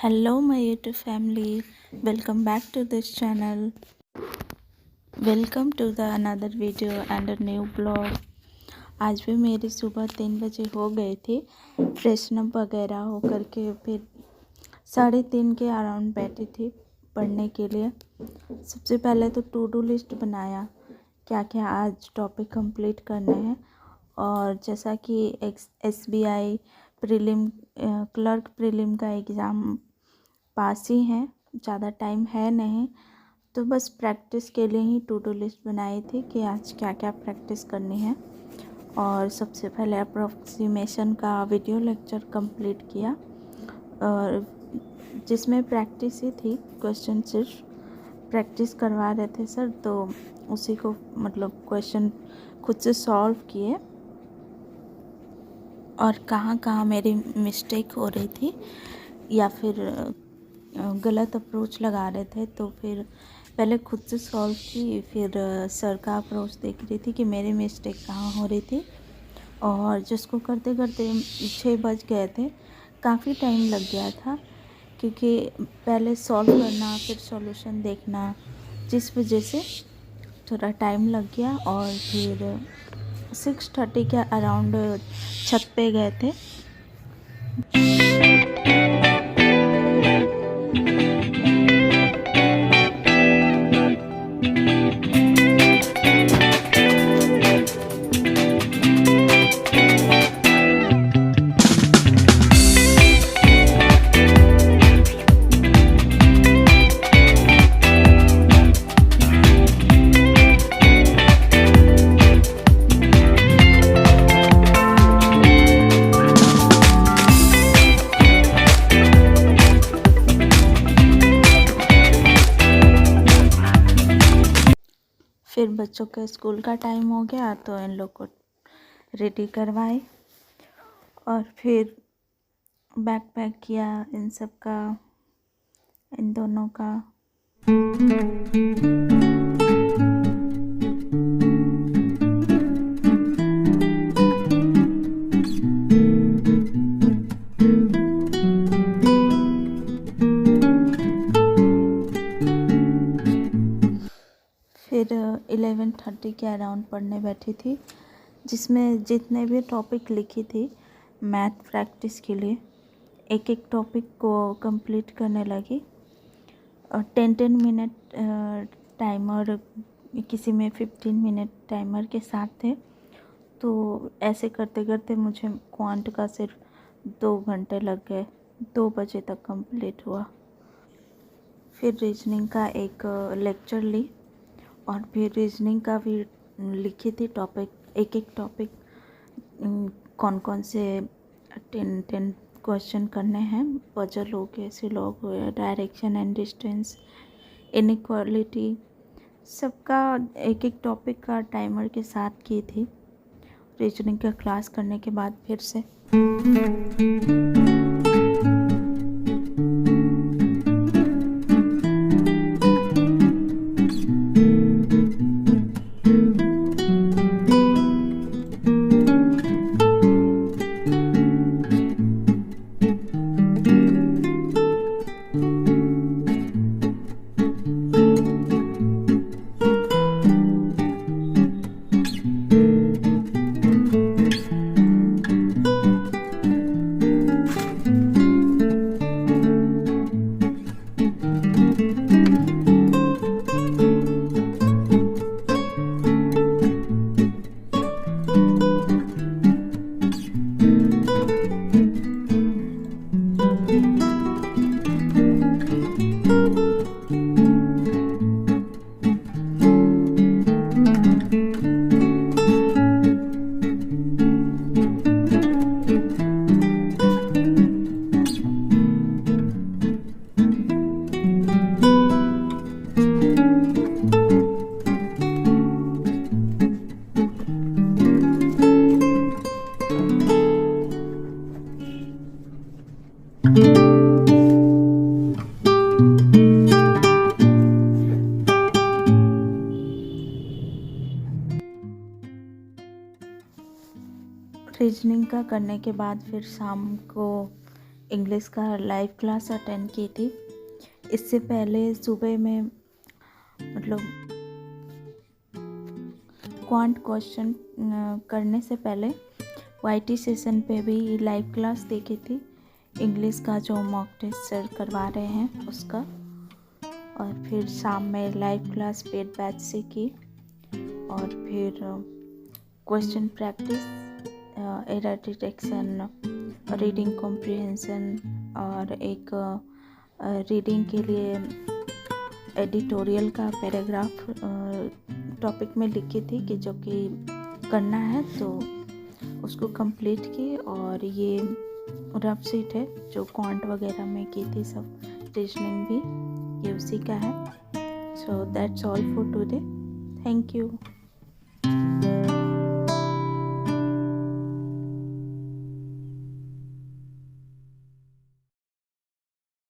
Hello, my YouTube family. Welcome back to this channel. Welcome to the another video and a new blog. आज भी मेरी सुबह 3 बजे हो गए थे फ्रेशन अप वगैरह हो करके फिर 3:30 के अराउंड बैठी थी पढ़ने के लिए। सबसे पहले तो टू डू लिस्ट बनाया, क्या क्या आज टॉपिक कंप्लीट करने हैं। और जैसा कि SBI प्रीलिम क्लर्क प्रीलिम का एग्ज़ाम पास ही है, ज़्यादा टाइम है नहीं, तो बस प्रैक्टिस के लिए ही टू डू लिस्ट बनाई थी कि आज क्या क्या प्रैक्टिस करनी है। और सबसे पहले अप्रोक्सीमेशन का वीडियो लेक्चर कंप्लीट किया, और जिसमें प्रैक्टिस ही थी, क्वेश्चन सिर्फ प्रैक्टिस करवा रहे थे सर, तो उसी को मतलब क्वेश्चन खुद से सॉल्व किए और कहाँ कहाँ मेरी मिस्टेक हो रही थी या फिर गलत अप्रोच लगा रहे थे, तो फिर पहले खुद से सॉल्व की, फिर सर का अप्रोच देख रही थी कि मेरी मिस्टेक कहाँ हो रही थी। और जिसको करते करते 6 बज गए थे, काफ़ी टाइम लग गया था क्योंकि पहले सॉल्व करना फिर सॉल्यूशन देखना, जिस वजह से थोड़ा टाइम लग गया। और फिर 6:30 के अराउंड छत पे गए थे। फिर बच्चों के स्कूल का टाइम हो गया तो इन लोग को रेडी करवाए और फिर बैग पैक किया इन सब का, इन दोनों का। फिर 11:30 के अराउंड पढ़ने बैठी थी, जिसमें जितने भी टॉपिक लिखी थी मैथ प्रैक्टिस के लिए, एक एक टॉपिक को कंप्लीट करने लगी। और 10-10 मिनट टाइमर, किसी में 15 मिनट टाइमर के साथ थे, तो ऐसे करते करते मुझे क्वांट का सिर्फ 2 घंटे लग गए, 2 बजे तक कंप्लीट हुआ। फिर रीजनिंग का एक लेक्चर ली और फिर रीजनिंग का भी लिखी थी टॉपिक, एक एक टॉपिक कौन कौन से 10 क्वेश्चन करने हैं। पजल हो गए, सिलॉग हो गया, डायरेक्शन एंड डिस्टेंस, इनइक्वालिटी, सबका एक एक टॉपिक का टाइमर के साथ की थी। रीजनिंग का क्लास करने के बाद फिर से रीजनिंग का करने के बाद फिर शाम को इंग्लिश का लाइव क्लास अटेंड की थी। इससे पहले सुबह में मतलब क्वांट क्वेश्चन करने से पहले वाईटी सेशन पे भी लाइव क्लास देखी थी, इंग्लिश का जो मॉक टेस्ट सर करवा रहे हैं उसका। और फिर शाम में लाइव क्लास पेड बैच से की, और फिर question practice, error detection, reading comprehension, और एक रीडिंग के लिए एडिटोरियल का पैराग्राफ टॉपिक में लिखी थी कि जो कि करना है, तो उसको कंप्लीट की। और ये रफ शीट है जो क्वांट वगैरह में की थी, सब रीजनिंग भी ये उसी का है। So that's all for today. Thank you.